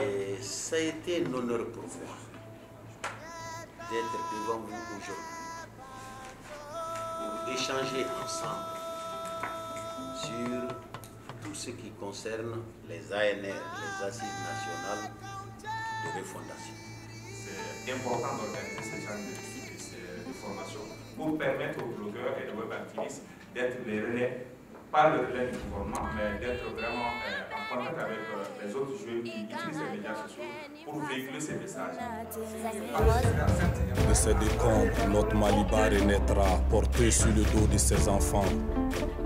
Et ça a été un honneur pour moi d'être devant vous aujourd'hui pour échanger ensemble sur tout ce qui concerne les ANR, les Assises nationales de refondation. C'est important d'organiser ce genre de formation pour permettre aux blogueurs et aux web activistes d'être les relais, pas le relais du gouvernement, mais d'être vraiment en contact avec les autres joueurs qui utilisent les médias sociaux pour véhiculer ces messages. De ces décombres, notre Maliba renaîtra, porté sur le dos de ses enfants.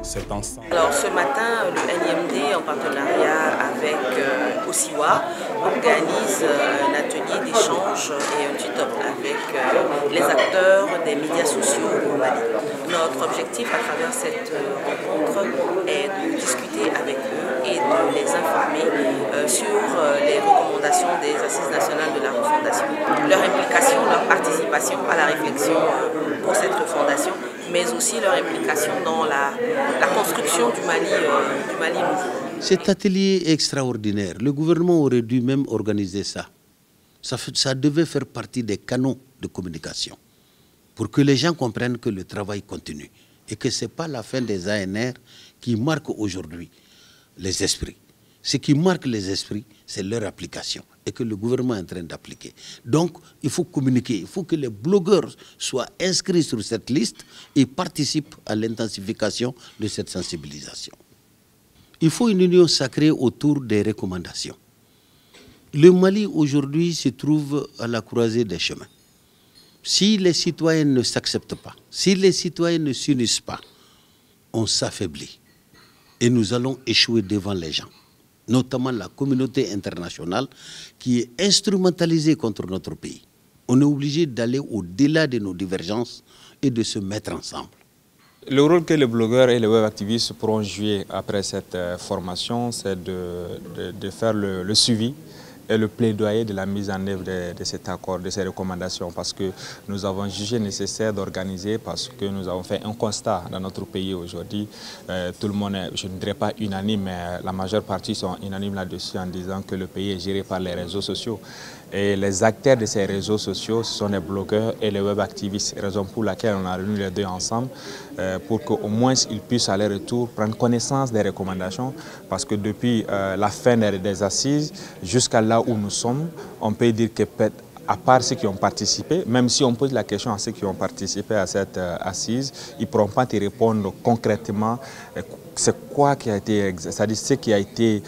C'est ensemble. Alors ce matin, le NIMD, en partenariat avec Osiwa, organise un atelier d'échange et un tutor avec les acteurs des médias sociaux au Mali. Notre objectif à travers cette rencontre est de discuter avec eux et de les informer sur les recommandations des Assises nationales de la refondation, leur implication, leur participation à la réflexion pour cette refondation, mais aussi leur implication dans la construction du Mali nouveau. Cet atelier est extraordinaire. Le gouvernement aurait dû même organiser ça. Ça devait faire partie des canaux de communication pour que les gens comprennent que le travail continue et que ce n'est pas la fin des ANR qui marque aujourd'hui les esprits. Ce qui marque les esprits, c'est leur application et que le gouvernement est en train d'appliquer. Donc, il faut communiquer, il faut que les blogueurs soient inscrits sur cette liste et participent à l'intensification de cette sensibilisation. Il faut une union sacrée autour des recommandations. Le Mali aujourd'hui se trouve à la croisée des chemins. Si les citoyens ne s'acceptent pas, si les citoyens ne s'unissent pas, on s'affaiblit et nous allons échouer devant les gens, notamment la communauté internationale qui est instrumentalisée contre notre pays. On est obligé d'aller au-delà de nos divergences et de se mettre ensemble. Le rôle que les blogueurs et les web activistes pourront jouer après cette formation, c'est de faire le suivi et le plaidoyer de la mise en œuvre de cet accord, de ces recommandations, parce que nous avons jugé nécessaire d'organiser, parce que nous avons fait un constat dans notre pays aujourd'hui. Tout le monde est, je ne dirais pas unanime, mais la majeure partie sont unanimes là-dessus en disant que le pays est géré par les réseaux sociaux. Et les acteurs de ces réseaux sociaux, ce sont les blogueurs et les web activistes, raison pour laquelle on a réuni les deux ensemble pour qu'au moins ils puissent à leur retour prendre connaissance des recommandations, parce que depuis la fin des assises jusqu'à là où nous sommes, on peut dire que à part ceux qui ont participé, même si on pose la question à ceux qui ont participé à cette assise, ils ne pourront pas te répondre concrètement c'est quoi qui a été, c'est-à-dire ce qui a été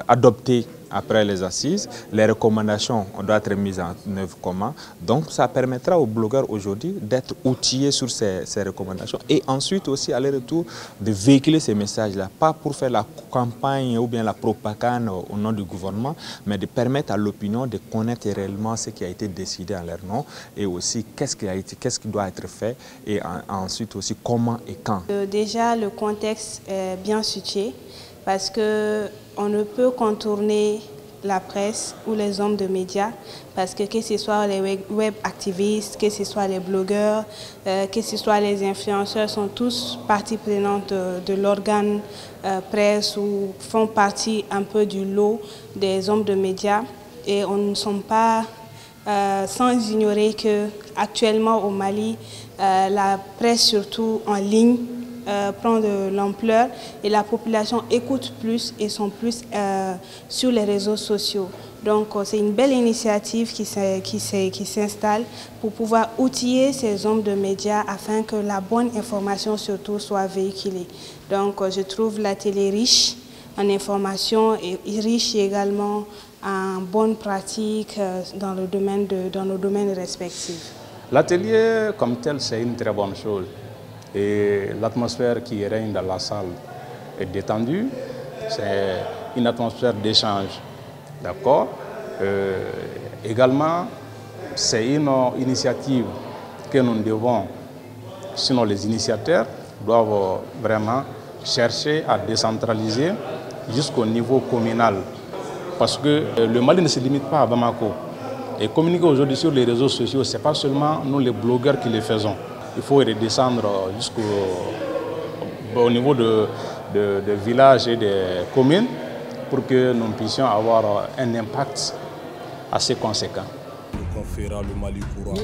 adopté après les assises, les recommandations doivent être mises en œuvre comment. Donc ça permettra aux blogueurs aujourd'hui d'être outillés sur ces recommandations et ensuite aussi à leur retour de véhiculer ces messages-là, pas pour faire la campagne ou bien la propagande au nom du gouvernement, mais de permettre à l'opinion de connaître réellement ce qui a été décidé en leur nom et aussi qu'est-ce qui doit être fait et ensuite aussi comment et quand. Déjà le contexte est bien situé parce qu'on ne peut contourner la presse ou les hommes de médias parce que ce soit les web activistes, que ce soit les blogueurs, que ce soit les influenceurs sont tous partie prenante de l'organe presse ou font partie un peu du lot des hommes de médias et on ne sommes pas sans ignorer qu'actuellement au Mali, la presse surtout en ligne prend de l'ampleur et la population écoute plus et sont plus sur les réseaux sociaux. Donc c'est une belle initiative qui s'installe pour pouvoir outiller ces hommes de médias afin que la bonne information surtout soit véhiculée. Donc je trouve la télé riche en information et riche également en bonnes pratiques dans nos domaines respectifs. L'atelier comme tel, c'est une très bonne chose. Et l'atmosphère qui règne dans la salle est détendue. C'est une atmosphère d'échange. D'accord. Également, c'est une initiative que nous devons, sinon les initiateurs doivent vraiment chercher à décentraliser jusqu'au niveau communal. Parce que le Mali ne se limite pas à Bamako. Et communiquer aujourd'hui sur les réseaux sociaux, ce n'est pas seulement nous les blogueurs qui le faisons. Il faut redescendre jusqu'au niveau de villages et des communes pour que nous puissions avoir un impact assez conséquent. Nous conférera le Mali courant.